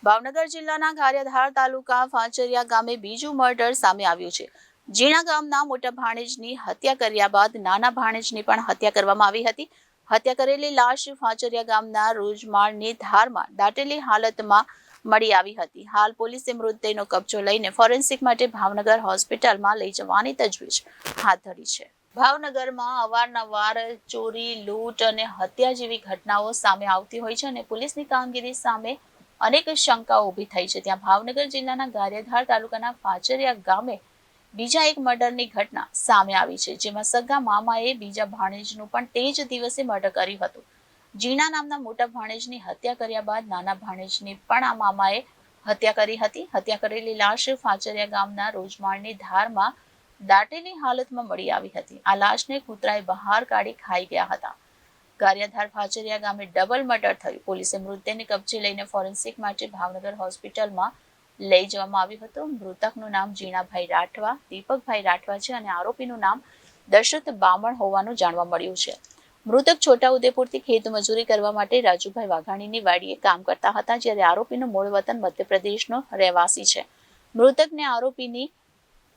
ભાવનગર જિલ્લાના ગારિયાધાર તાલુકા ફાંચરિયા ગામે બીજું મર્ડર સામે આવ્યું છે. જીણા ગામના મોટા ભાણેજની હત્યા કર્યા બાદ નાના ભાણેજની પણ હત્યા કરવામાં આવી હતી. હત્યા કરેલી લાશ ફાંચરિયા ગામના રોજમાળની ધારમાં દાટેલી હાલતમાં મળી આવી હતી. હાલ પોલીસે મૃતદેહનો કબજો લઈને ફોરેન્સિક માટે ભાવનગર હોસ્પિટલમાં લઈ જવાની તજવીજ હાથ ધરી છે. ભાવનગરમાં અવારનવાર ચોરી, લૂંટ અને હત્યા જેવી ઘટનાઓ સામે આવતી હોય છે અને પોલીસની કામગીરી સામે અનેક શંકાઓ ઊભી થઈ છે. ત્યાં ભાવનગર જિલ્લાના ગારિયાધાર તાલુકાના ફાંચરિયા ગામે બીજા એક મર્ડરની ઘટના સામે આવી છે, જેમાં સગા મામાએ બીજા ભાણેજનું પણ તે જ દિવસે મર્ડર કર્યું હતું. જીણા નામના મોટા ભાણેજની હત્યા કર્યા બાદ નાના ભાણેજની પણ આ મામાએ હત્યા કરી હતી. હત્યા કરેલી લાશ ફાંચરિયા ગામના રોજમાળની ધારમાં દાટેલી હાલતમાં મળી આવી હતી. આ લાશને કૂતરાએ બહાર કાઢી ખાઈ ગયા હતા. ગારિયાધાર ફાંચરિયા ગામે ડબલ મર્ડર થયું. પોલીસે મૃતદેહને કબજે લઈને ફોરેન્સિક માટે ભાવનગર હોસ્પિટલમાં લઈ જવામાં આવ્યું હતું. મૃતકનું નામ જીણાભાઈ રાઠવા, દીપકભાઈ રાઠવા છે અને આરોપીનું નામ દશરથ બામણ હોવાનું જાણવા મળ્યું છે. મૃતક છોટાઉદેપુરથી ખેત મજૂરી કરવા માટે રાજુભાઈ વાઘાણીની વાડીએ કામ કરતા હતા, જ્યારે આરોપીનું મૂળ વતન મધ્યપ્રદેશનો રહેવાસી છે. મૃતકને આરોપીની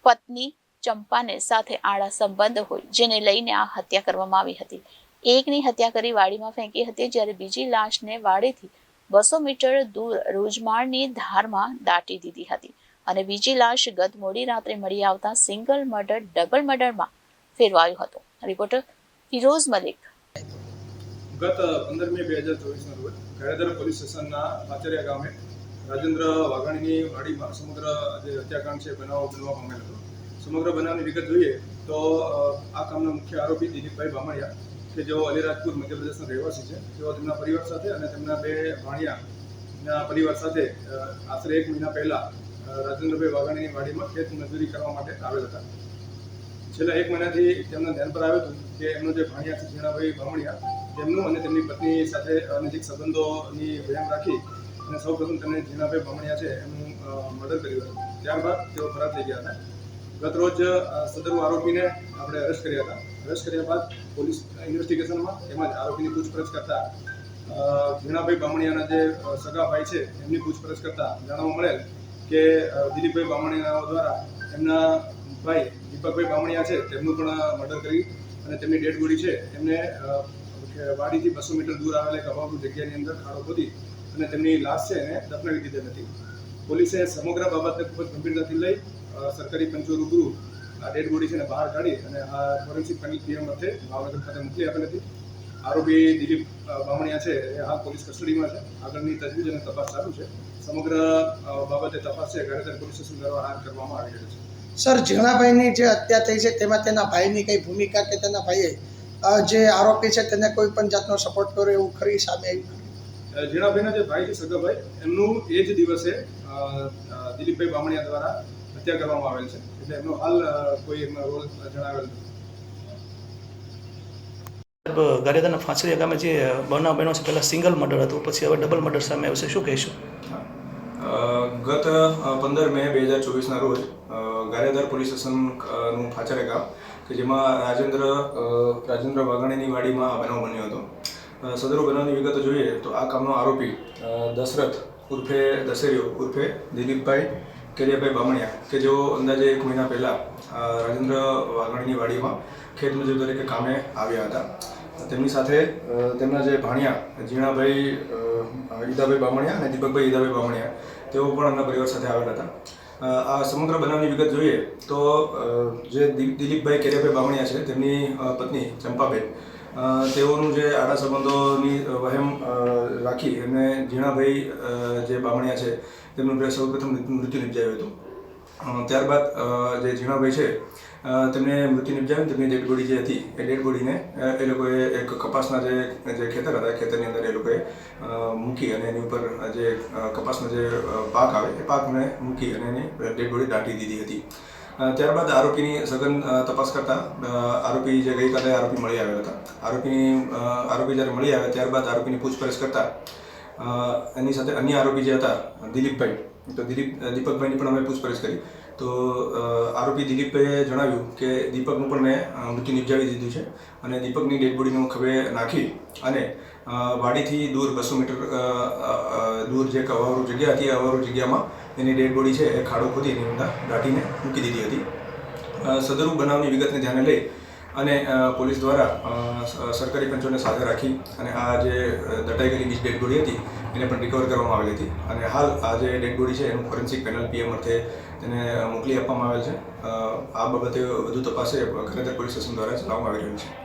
પત્ની ચંપાને સાથે આડા સંબંધ હોય, જેને લઈને આ હત્યા કરવામાં આવી હતી. એકની હત્યા કરી વાડીમાં ફેંકી હતી, જ્યારે બીજી લાશને વાડીથી 200 મીટર દૂર રોજમાળની ધારમાં દાટી દીધી હતી અને બીજી લાશ ગત મોડી રાત્રે મળી આવતા સિંગલ મર્ડર ડબલ મર્ડરમાં ફેરવાયું હતું. રિપોર્ટર ફિરોઝ મલિક. ગત 15 મે 2024 રોજ ગારિયાધાર પોલીસ સ્ટેશનના ફાંચરિયા ગામે રાજેન્દ્ર વાઘાણીની વાડીમાં સમગ્ર જે હત્યાકાંડ છે બનાવ બનવા પામેલ હતો. સમગ્ર બનાવની વિગત જોઈએ તો આ કામના મુખ્ય આરોપી દિલીપભાઈ બામણિયા, કે જેઓ અલીરાજપુર મધ્યપ્રદેશના રહેવાસી છે, તેઓ તેમના પરિવાર સાથે અને તેમના 2 ભાણિયાના પરિવાર સાથે આશરે 1 મહિના પહેલા રાજેન્દ્રભાઈ વાઘાણીની વાડીમાં ખેત મજૂરી કરવા માટે આવેલ હતા. છેલ્લા 1 મહિનાથી તેમના ધ્યાન પર આવ્યું હતું કે એમનો જે ભાણિયા છે જીણાભાઈ બામણિયા, તેમનું અને તેમની પત્ની સાથે નજીક સંબંધોની વહેમ રાખી અને સૌપ્રથમ તેમણે જીણાભાઈ બામણિયા છે એમનું મર્ડર કર્યું હતું. ત્યારબાદ તેઓ ફરાર થઈ ગયા હતા. ગત રોજ સદરુ આરોપીને આપણે અરેસ્ટ કર્યા હતા. અરેસ્ટ કર્યા બાદ પોલીસ ઇન્વેસ્ટિગેશનમાં તેમજ આરોપીની પૂછપરછ કરતા જીણાભાઈ બામણિયાના જે સગા ભાઈ છે એમની પૂછપરછ કરતા જાણવા મળેલ કે દિલીપભાઈ બામણિયા દ્વારા એમના ભાઈ દીપકભાઈ બામણિયા છે તેમનું પણ મર્ડર કરી અને તેમની ડેડ બોડી છે એમને વાડીથી 200 મીટર દૂર આવેલા એક અભાવની જગ્યાની અંદર ખાડો ખોદી અને તેમની લાશ છે એને દફનાવી દીધી હતી. પોલીસે સમગ્ર બાબતને ખૂબ જ ગંભીરતાથી લઈ સરકારી પંચો રૂબરૂ આ ડેડ બોડી છે ને બહાર કાઢી અને આ ફોરેન્સિક પરીક્ષણ માટે ભાવનગર ખાતે મોકલી આપેલ હતી. આરોપી દિલીપ બામણિયા છે એ હાલ પોલીસ કસ્ટડીમાં છે. આગળની તજવીજ અને તપાસ ચાલુ છે. સમગ્ર બાબતે તપાસ છે ગારિયાધાર પોલીસ સ્ટેશન દ્વારા હાથ કરવામાં આવી રહી છે. સર, જીણાભાઈની જે હત્યા થઈ છે તેમાં તેના ભાઈની કઈ ભૂમિકા કે તેના ભાઈએ જે આરોપી છે તેને કોઈ પણ જાતનો સપોર્ટ કર્યો એવું ખરી સામે આવ્યું? જીણાભાઈના જે ભાઈ છે સગા ભાઈ, એમનું એ જ દિવસે દિલીપભાઈ બામણિયા દ્વારા હત્યા કરવામાં આવેલ છે, એટલે એમનો હાલ કોઈ એમનો રોલ જણાવેલ નથી. ગારિયાધારના ફાંચરિયા ગામે જે બનાવ બન્યો છે, પહેલાં સિંગલ મર્ડર હતું, પછી હવે ડબલ મર્ડર સામે આવ્યું છે, શું કહીશું? ગત 15 મે 2024 રોજ ગારિયાધાર પોલીસ સ્ટેશનનું ફાંચરિયા ગામ, કે જેમાં રાજેન્દ્ર વાઘાણીની વાડીમાં બનાવ બન્યો હતો. સદરુ બનાવની વિગતો જોઈએ તો આ કામનો આરોપી દશરથ ઉર્ફે દશેરીઓ ઉર્ફે દિલીપભાઈ કેરિયાભાઈ બામણિયા, કે જેઓ અંદાજે 1 મહિના પહેલાં રાજેન્દ્ર વાઘાણીની વાડીમાં ખેત મજૂર તરીકે કામે આવ્યા હતા. તેમની સાથે તેમના જે ભાણિયા જીણાભાઈ ઈદાભાઈ બામણિયા અને દીપકભાઈ ઈદાભાઈ બામણિયા, તેઓ પણ એમના પરિવાર સાથે આવેલા હતા. આ સમગ્ર બનાવની વિગત જોઈએ તો જે દિલીપભાઈ કેરિયાભાઈ બામણિયા છે તેમની પત્ની ચંપાબેન, તેઓનું જે આડા સંબંધોની વહેમ રાખી એમને જીણાભાઈ જે બામણિયા છે તેમનું સૌપ્રથમ મૃત્યુ નિપજાવ્યું હતું. ત્યારબાદ જે જીણાભાઈ છે તેમને મૃત્યુ નિપજાવ્યું. તેમની ડેડ બોડી જે હતી એ ડેડ બોડીને એ લોકોએ એક કપાસના જે ખેતર હતા, ખેતરની અંદર એ લોકોએ મૂકી અને એની ઉપર જે કપાસનો જે પાક આવે એ પાકને મૂકી અને એની ડેડ બોડી દાટી દીધી હતી. ત્યારબાદ આરોપીની સઘન તપાસ કરતા આરોપી જે ગઈકાલે આરોપી મળી આવ્યા હતા, આરોપી જ્યારે મળી આવ્યા ત્યારબાદ આરોપીની પૂછપરછ કરતા એની સાથે અન્ય આરોપી જે હતા દિલીપભાઈ, તો દીપકભાઈની પણ અમે પૂછપરછ કરી તો આરોપી દિલીપભાઈએ જણાવ્યું કે દીપકનું પણ મેં મૃત્યુ નિપજાવી દીધું છે અને દીપકની ડેડ બોડીનું ખભે નાખી અને વાડીથી દૂર 200 મીટર દૂર જે અવાવરૂ જગ્યા હતી અવાવરૂ જગ્યામાં એની ડેડ બોડી છે એ ખાડો ખોદી એની અંદર દાટીને મૂકી દીધી હતી. સદરુ બનાવની વિગતને ધ્યાને લઈ અને પોલીસ દ્વારા સરકારી પંચોને સાથે રાખી અને આ જે દટાઈ ગયેલી બીજી ડેડ બોડી હતી એને પણ રિકવર કરવામાં આવેલી હતી અને હાલ આ જે ડેડ બોડી છે એનું ફોરેન્સિક પેનલ પીએમ અર્થે તેને મોકલી આપવામાં આવેલ છે. આ બાબતે વધુ તપાસે ગારિયાધાર પોલીસ સ્ટેશન દ્વારા ચલાવવામાં આવી રહ્યું છે.